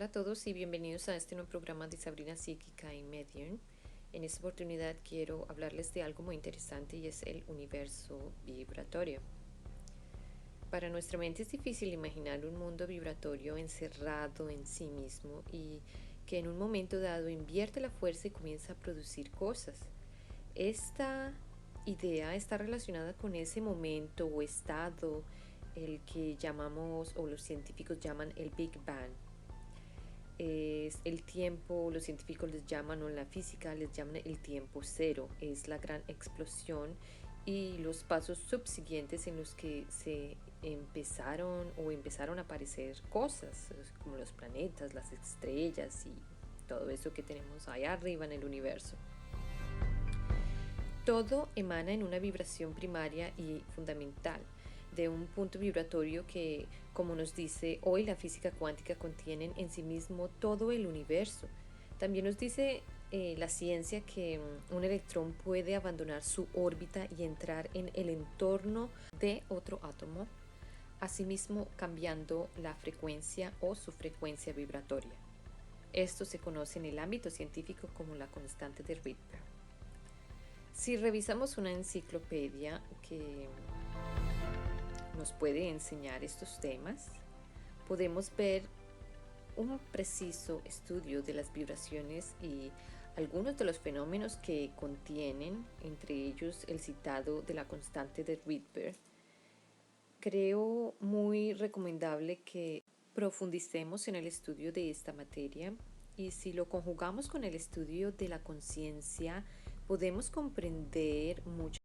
Hola a todos y bienvenidos a este nuevo programa de Sabrina Psíquica y Medium. En esta oportunidad quiero hablarles de algo muy interesante y es el universo vibratorio. Para nuestra mente es difícil imaginar un mundo vibratorio encerrado en sí mismo y que en un momento dado invierte la fuerza y comienza a producir cosas. Esta idea está relacionada con ese momento o estado, el que llamamos o los científicos llaman el Big Bang. Es el tiempo, los científicos les llaman, o en la física les llaman el tiempo cero, es la gran explosión y los pasos subsiguientes en los que se empezaron a aparecer cosas, como los planetas, las estrellas y todo eso que tenemos allá arriba en el universo. Todo emana en una vibración primaria y fundamental, de un punto vibratorio que, como nos dice hoy la física cuántica, contienen en sí mismo todo el universo. También nos dice la ciencia que un electrón puede abandonar su órbita y entrar en el entorno de otro átomo, asimismo cambiando la frecuencia o su frecuencia vibratoria. Esto se conoce en el ámbito científico como la constante de Rydberg. Si revisamos una enciclopedia que nos puede enseñar estos temas, podemos ver un preciso estudio de las vibraciones y algunos de los fenómenos que contienen, entre ellos el citado de la constante de Rydberg. Creo muy recomendable que profundicemos en el estudio de esta materia y si lo conjugamos con el estudio de la conciencia, podemos comprender mucho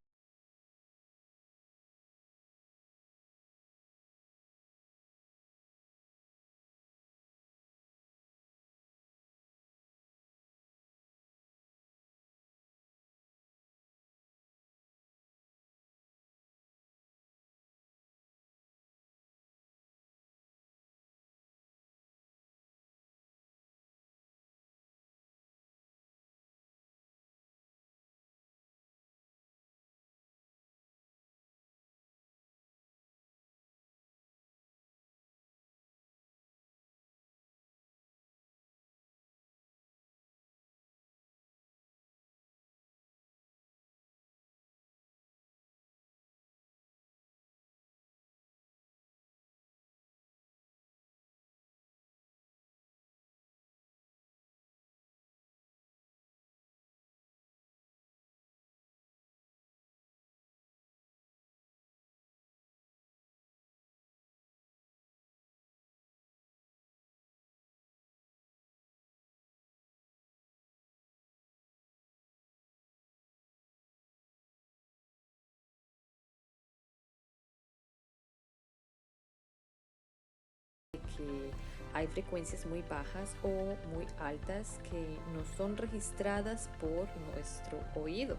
que hay frecuencias muy bajas o muy altas que no son registradas por nuestro oído.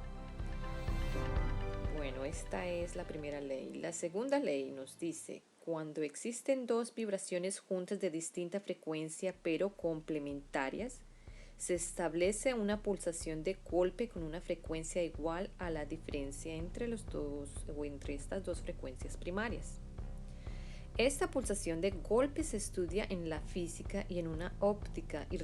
Bueno, esta es la primera ley. La segunda ley nos dice, cuando existen dos vibraciones juntas de distinta frecuencia pero complementarias, se establece una pulsación de golpe con una frecuencia igual a la diferencia entre los dos o entre estas dos frecuencias primarias. Esta pulsación de golpe se estudia en la física y en una óptica y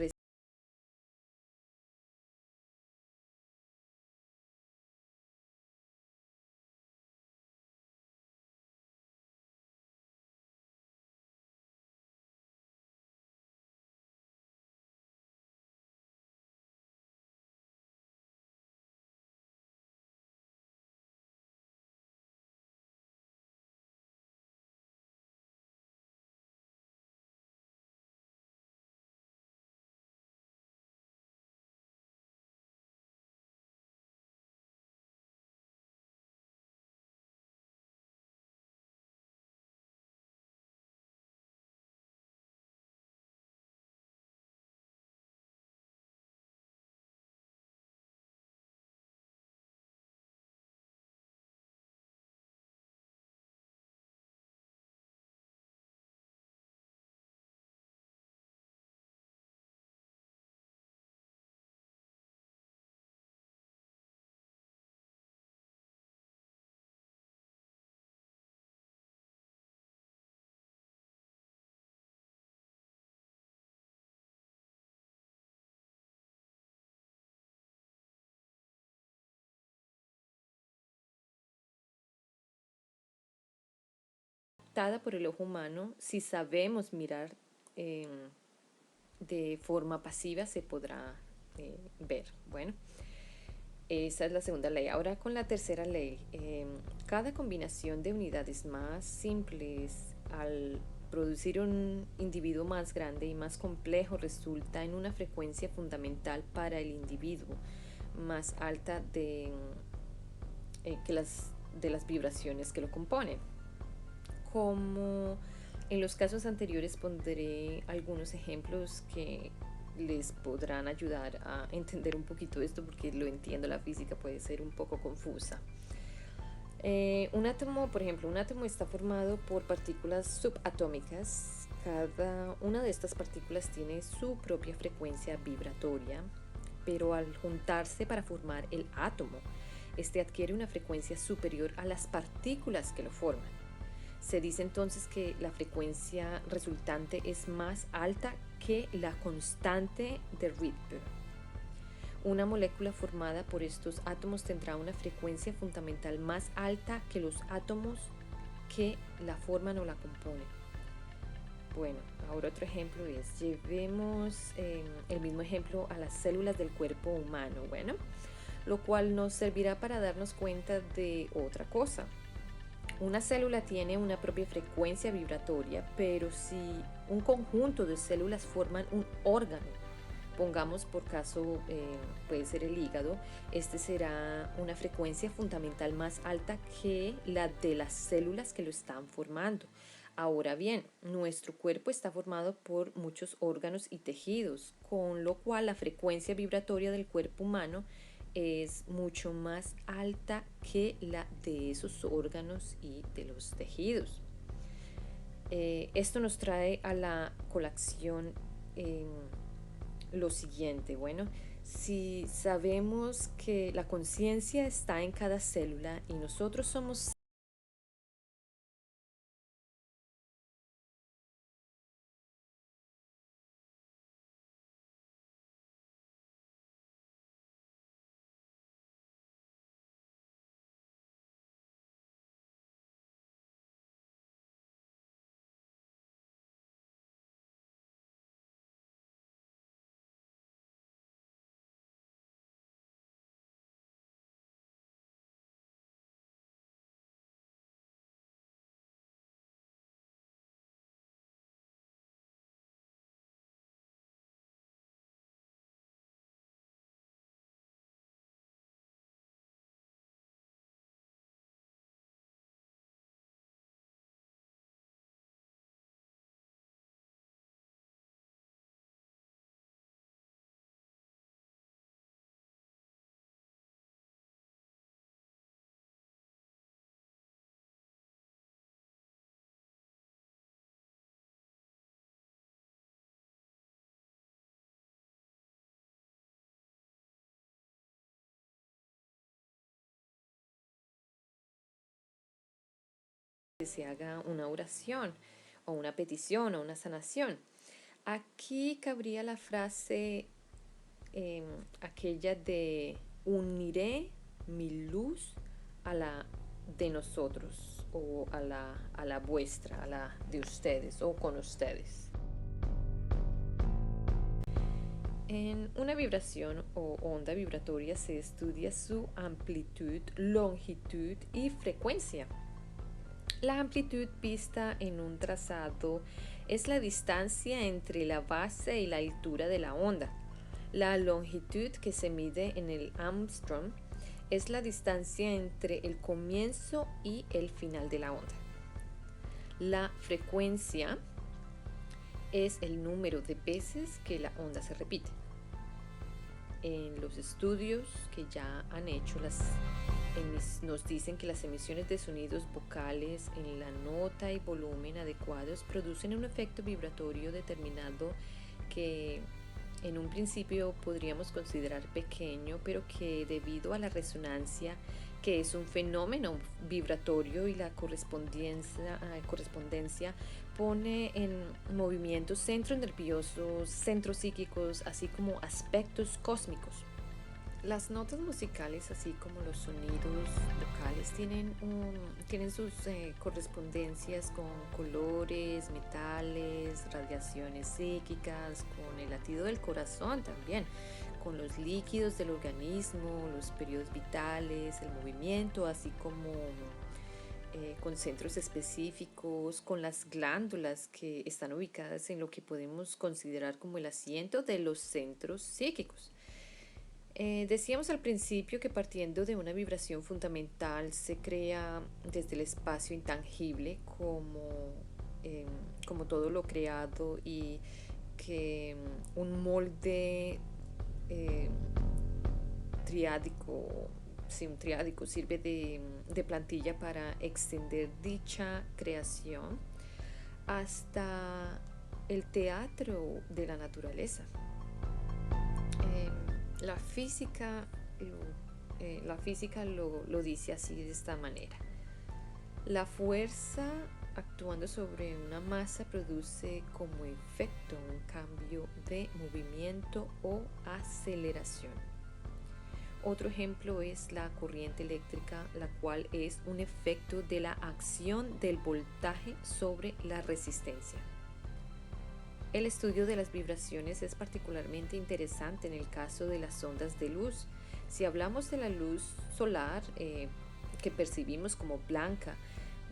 captada por el ojo humano, si sabemos mirar de forma pasiva, se podrá ver. Bueno, esa es la segunda ley. Ahora con la tercera ley, cada combinación de unidades más simples al producir un individuo más grande y más complejo resulta en una frecuencia fundamental para el individuo más alta de las vibraciones que lo componen. Como en los casos anteriores, pondré algunos ejemplos que les podrán ayudar a entender un poquito esto, porque lo entiendo, la física puede ser un poco confusa. Un átomo, por ejemplo, un átomo está formado por partículas subatómicas. Cada una de estas partículas tiene su propia frecuencia vibratoria, pero al juntarse para formar el átomo, este adquiere una frecuencia superior a las partículas que lo forman. Se dice entonces que la frecuencia resultante es más alta que la constante de Rydberg. Una molécula formada por estos átomos tendrá una frecuencia fundamental más alta que los átomos que la forman o la componen. Bueno, ahora otro ejemplo es, llevemos el mismo ejemplo a las células del cuerpo humano, bueno, lo cual nos servirá para darnos cuenta de otra cosa. Una célula tiene una propia frecuencia vibratoria, pero si un conjunto de células forman un órgano, pongamos por caso puede ser el hígado, este será una frecuencia fundamental más alta que la de las células que lo están formando. Ahora bien, nuestro cuerpo está formado por muchos órganos y tejidos, con lo cual la frecuencia vibratoria del cuerpo humano es mucho más alta que la de esos órganos y de los tejidos. Esto nos trae a la colación lo siguiente. Bueno, si sabemos que la conciencia está en cada célula y nosotros somos, se haga una oración o una petición o una sanación. Aquí cabría la frase aquella de uniré mi luz a la de nosotros o a la vuestra, a la de ustedes o con ustedes. En una vibración o onda vibratoria se estudia su amplitud, longitud y frecuencia. La amplitud vista en un trazado es la distancia entre la base y la altura de la onda. La longitud, que se mide en el Armstrong, es la distancia entre el comienzo y el final de la onda. La frecuencia es el número de veces que la onda se repite. En los estudios que ya han hecho, nos dicen que las emisiones de sonidos vocales en la nota y volumen adecuados producen un efecto vibratorio determinado que en un principio podríamos considerar pequeño, pero que debido a la resonancia, que es un fenómeno vibratorio, y la correspondencia pone en movimiento centros nerviosos, centros psíquicos, así como aspectos cósmicos. Las notas musicales, así como los sonidos vocales, tienen sus correspondencias con colores, metales, radiaciones psíquicas, con el latido del corazón también, con los líquidos del organismo, los periodos vitales, el movimiento, así como con centros específicos, con las glándulas que están ubicadas en lo que podemos considerar como el asiento de los centros psíquicos. Decíamos al principio que partiendo de una vibración fundamental se crea desde el espacio intangible eh, como todo lo creado y que un molde eh, triádico, sí, un triádico sirve de plantilla para extender dicha creación hasta el teatro de la naturaleza. Eh, la física, la física lo dice así de esta manera. La fuerza actuando sobre una masa produce como efecto un cambio de movimiento o aceleración. Otro ejemplo es la corriente eléctrica, la cual es un efecto de la acción del voltaje sobre la resistencia. El estudio de las vibraciones es particularmente interesante en el caso de las ondas de luz. Si hablamos de la luz solar que percibimos como blanca,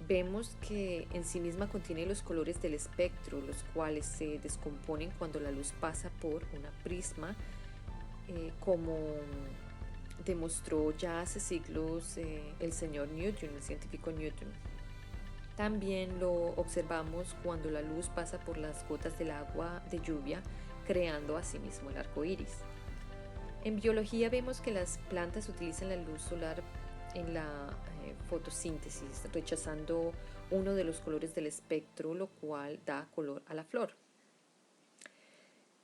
vemos que en sí misma contiene los colores del espectro, los cuales se descomponen cuando la luz pasa por una prisma, como demostró ya hace siglos el señor Newton, el científico Newton. También lo observamos cuando la luz pasa por las gotas del agua de lluvia, creando asimismo el arco iris. En biología vemos que las plantas utilizan la luz solar en la fotosíntesis, rechazando uno de los colores del espectro, lo cual da color a la flor.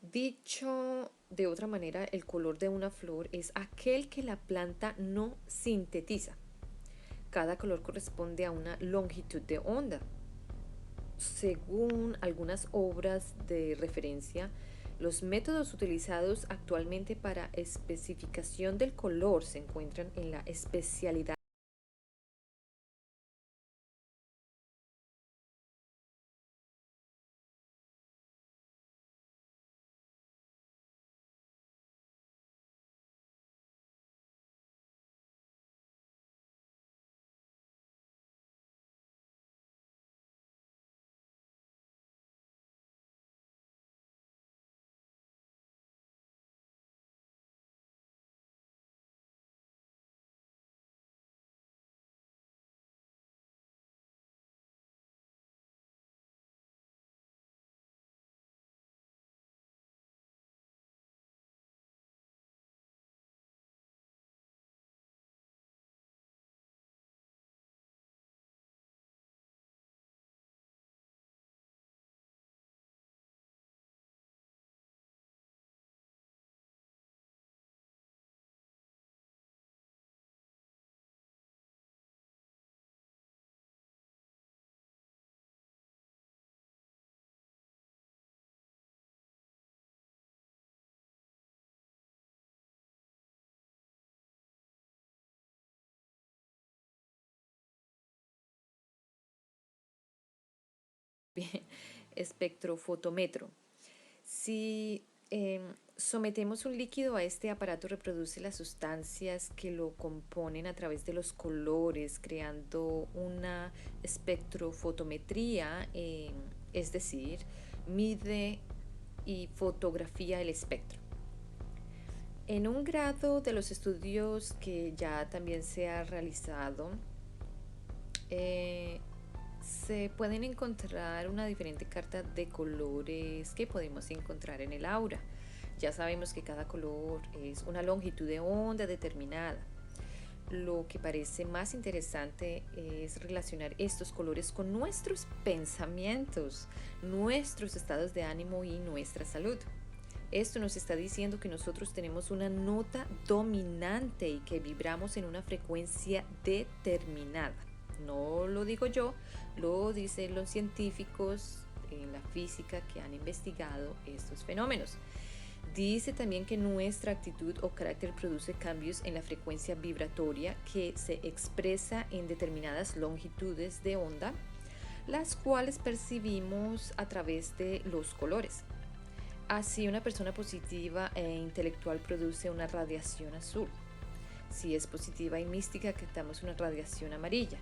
Dicho de otra manera, el color de una flor es aquel que la planta no sintetiza. Cada color corresponde a una longitud de onda. Según algunas obras de referencia, los métodos utilizados actualmente para especificación del color se encuentran en la especialidad espectrofotómetro. Si sometemos un líquido a este aparato, reproduce las sustancias que lo componen a través de los colores, creando una espectrofotometría, es decir, mide y fotografía el espectro. En un grado de los estudios que ya también se ha realizado, eh, se pueden encontrar una diferente carta de colores que podemos encontrar en el aura. Ya sabemos que cada color es una longitud de onda determinada. Lo que parece más interesante es relacionar estos colores con nuestros pensamientos, nuestros estados de ánimo y nuestra salud. Esto nos está diciendo que nosotros tenemos una nota dominante y que vibramos en una frecuencia determinada. No lo digo yo, lo dicen los científicos en la física que han investigado estos fenómenos. Dice también que nuestra actitud o carácter produce cambios en la frecuencia vibratoria que se expresa en determinadas longitudes de onda, las cuales percibimos a través de los colores. Así, una persona positiva e intelectual produce una radiación azul. Si es positiva y mística, captamos una radiación amarilla.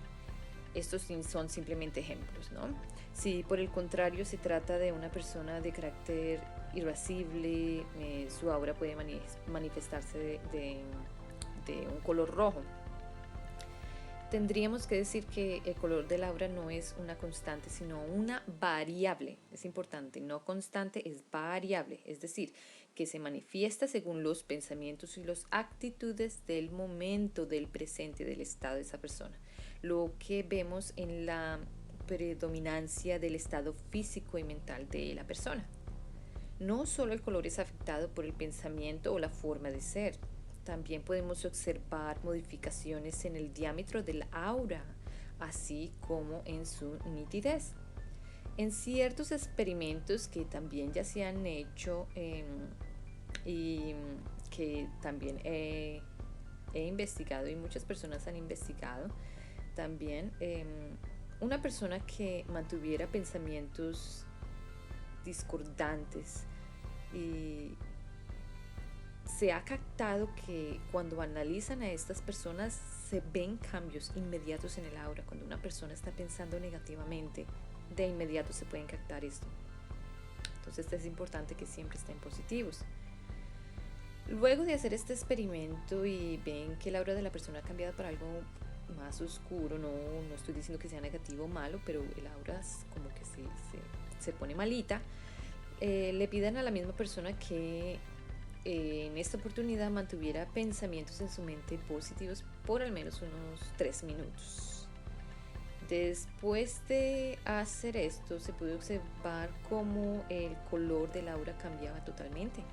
Estos son simplemente ejemplos, ¿no? Si por el contrario se trata de una persona de carácter irascible, su aura puede manifestarse de un color rojo. Tendríamos que decir que el color del aura no es una constante, sino una variable. Es importante, no constante, es variable. Es decir, que se manifiesta según los pensamientos y las actitudes del momento, del presente, del estado de esa persona. Lo que vemos en la predominancia del estado físico y mental de la persona. No solo el color es afectado por el pensamiento o la forma de ser, también podemos observar modificaciones en el diámetro del aura, así como en su nitidez. En ciertos experimentos que también ya se han hecho y que también he investigado y muchas personas han investigado, también una persona que mantuviera pensamientos discordantes y se ha captado que cuando analizan a estas personas se ven cambios inmediatos en el aura. Cuando una persona está pensando negativamente, de inmediato se pueden captar esto. Entonces es importante que siempre estén positivos. Luego de hacer este experimento y ven que el aura de la persona ha cambiado para algo más oscuro, no estoy diciendo que sea negativo o malo, pero el aura como que se pone malita, le piden a la misma persona que en esta oportunidad mantuviera pensamientos en su mente positivos por al menos unos 3 minutos. Después de hacer esto, se pudo observar cómo el color del aura cambiaba totalmente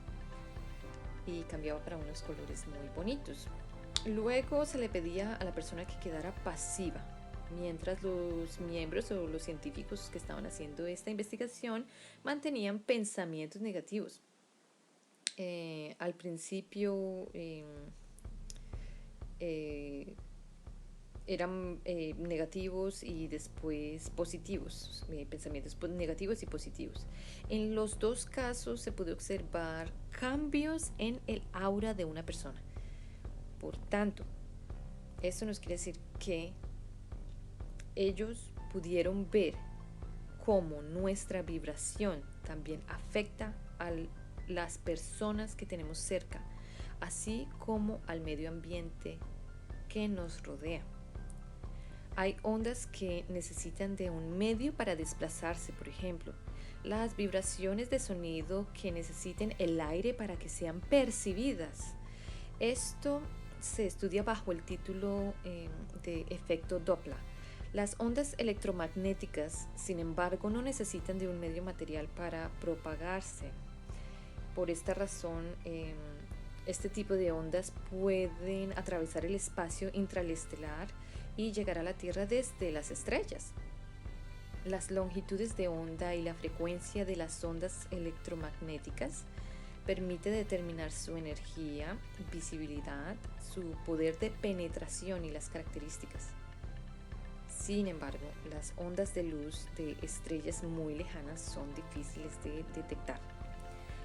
y cambiaba para unos colores muy bonitos. Luego se le pedía a la persona que quedara pasiva, mientras los miembros o los científicos que estaban haciendo esta investigación mantenían pensamientos negativos. Al principio eran negativos y después positivos, pensamientos negativos y positivos. En los dos casos se puede observar cambios en el aura de una persona. Por tanto, eso nos quiere decir que ellos pudieron ver cómo nuestra vibración también afecta a las personas que tenemos cerca, así como al medio ambiente que nos rodea. Hay ondas que necesitan de un medio para desplazarse, por ejemplo, las vibraciones de sonido que necesiten el aire para que sean percibidas. Esto se estudia bajo el título de efecto Doppler. Las ondas electromagnéticas, sin embargo, no necesitan de un medio material para propagarse. Por esta razón, este tipo de ondas pueden atravesar el espacio intraestelar y llegar a la Tierra desde las estrellas. Las longitudes de onda y la frecuencia de las ondas electromagnéticas permite determinar su energía, visibilidad, su poder de penetración y las características. Sin embargo, las ondas de luz de estrellas muy lejanas son difíciles de detectar.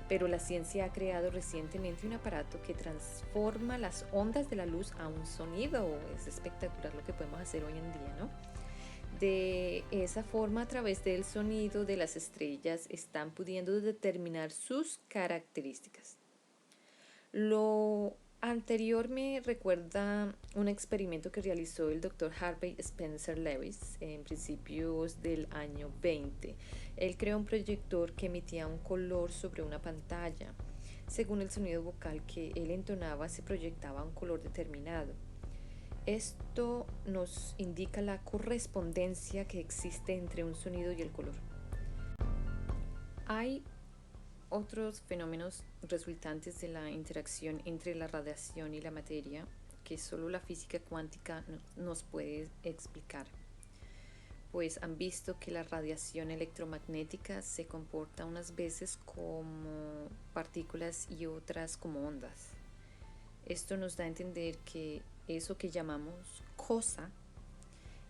Pero la ciencia ha creado recientemente un aparato que transforma las ondas de la luz a un sonido. Es espectacular lo que podemos hacer hoy en día, ¿no? De esa forma, a través del sonido de las estrellas, están pudiendo determinar sus características. Lo anterior me recuerda un experimento que realizó el Dr. Harvey Spencer Lewis en principios del año 20. Él creó un proyector que emitía un color sobre una pantalla. Según el sonido vocal que él entonaba, se proyectaba un color determinado. Esto nos indica la correspondencia que existe entre un sonido y el color. Hay otros fenómenos resultantes de la interacción entre la radiación y la materia que solo la física cuántica nos puede explicar. pues han visto que la radiación electromagnética se comporta unas veces como partículas y otras como ondas. Esto nos da a entender que eso que llamamos cosa,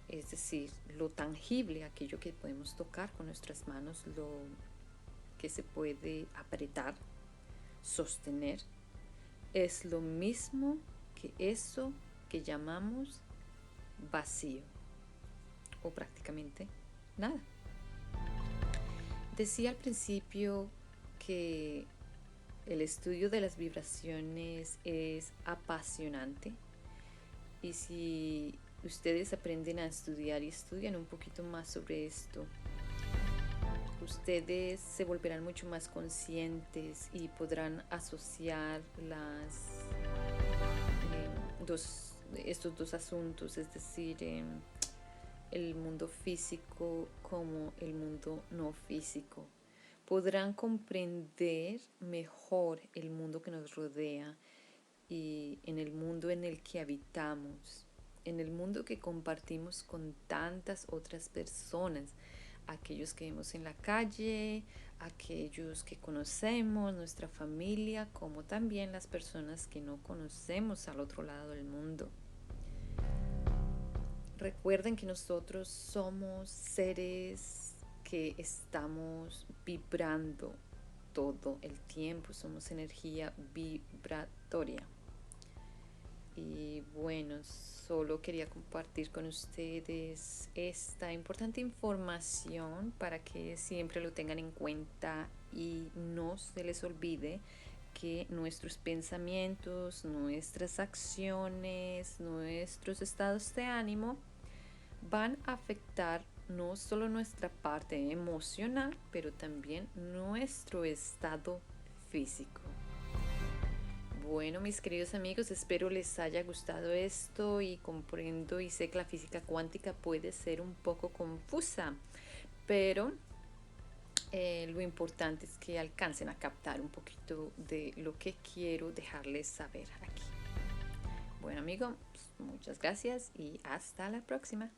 es decir, lo tangible, aquello que podemos tocar con nuestras manos, lo que se puede apretar, sostener, es lo mismo que eso que llamamos vacío, o prácticamente nada. Decía al principio que el estudio de las vibraciones es apasionante, y si ustedes aprenden a estudiar y estudian un poquito más sobre esto, ustedes se volverán mucho más conscientes y podrán asociar estos dos asuntos, es decir, el mundo físico como el mundo no físico. Podrán comprender mejor el mundo que nos rodea y en el mundo en el que habitamos, en el mundo que compartimos con tantas otras personas, aquellos que vemos en la calle, aquellos que conocemos, nuestra familia, como también las personas que no conocemos al otro lado del mundo. Recuerden que nosotros somos seres que estamos vibrando todo el tiempo, somos energía vibratoria. Y bueno, solo quería compartir con ustedes esta importante información para que siempre lo tengan en cuenta y no se les olvide que nuestros pensamientos, nuestras acciones, nuestros estados de ánimo van a afectar no solo nuestra parte emocional, pero también nuestro estado físico. Bueno, mis queridos amigos, espero les haya gustado esto y comprendo y sé que la física cuántica puede ser un poco confusa, pero lo importante es que alcancen a captar un poquito de lo que quiero dejarles saber aquí. Bueno, amigos, muchas gracias y hasta la próxima.